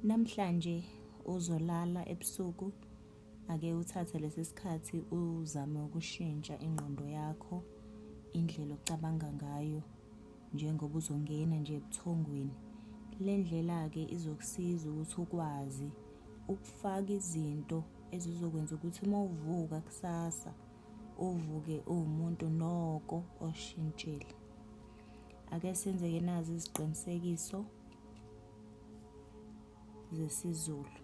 Namhlanje uzolala ebusuku, ake uthathe lesi sikhathi uzame ukushintsha ingqondo yakho, indlela ocabanga ngayo, njengoba uzongena nje ebuthongweni. Le ndlela-ke izokusiza ukuthi ukwazi ukufaka izinto ezizokwenza ukuthi uma uvuka kusasa uvuke uwumuntu noko oshintshile. Ake senze-ke nazi iziqinisekiso zesiZulu.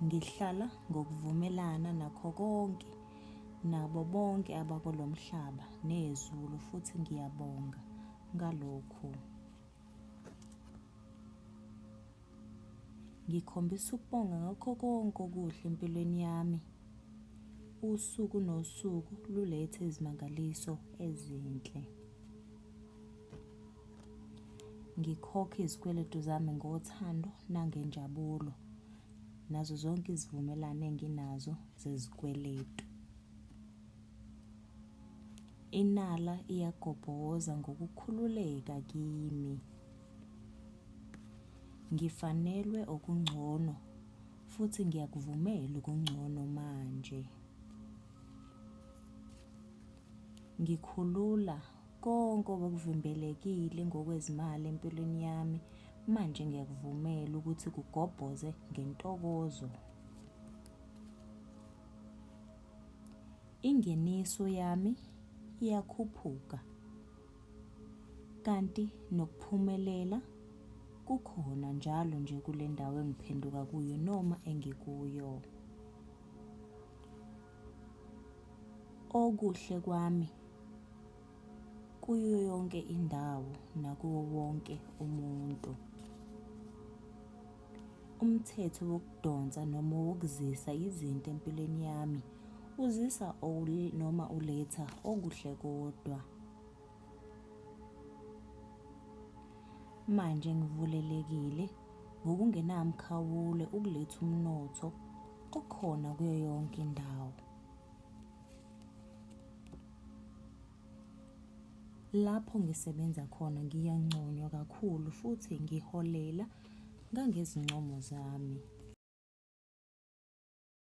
Ngihlala ngokuvumelana nakho konke nabo bonke abakulo mhlaba nezulu, futhi ngiyabonga ngalokhu. Ngikhombisa ukubonga ngakho konke okuhle empilweni yami. Usuku nosuku lulethe izimangaliso ezinhle. Ngikhokha izikweletu zami ngothando nangenjabulo, nazo zonke izivumelwano enginazo zezikweletu. Inala iyagobhoza ngokukhululeka kimi. Ngifanelwe okungcono futhi ngiyakuvumela ukungcono manje. Ngikhulula konke obukuvimbelekile ngokwezimali empilweni yami. Manje ngiyakuvumela ukuthi kugobhoze ngentokozo. Ingeniso yami iyakhuphuka, kanti nokuphumelela kukhona njalo nje kule ndawo engiphenduka kuyo noma engikuyo. Okuhle kwami kuyo yonke indawo nakuwo wonke umuntu. Umthetho wokudonsa noma wokuzisa izinto empilweni yami uzisa noma uletha okuhle kodwa. Manje ngivulelekile ngokungenamkhawulo ukuletha umnotho okhona kuyo yonke indawo. Lapho ngisebenza khona ngiyanconywa kakhulu futhi ngiholela ngangezincomo zami.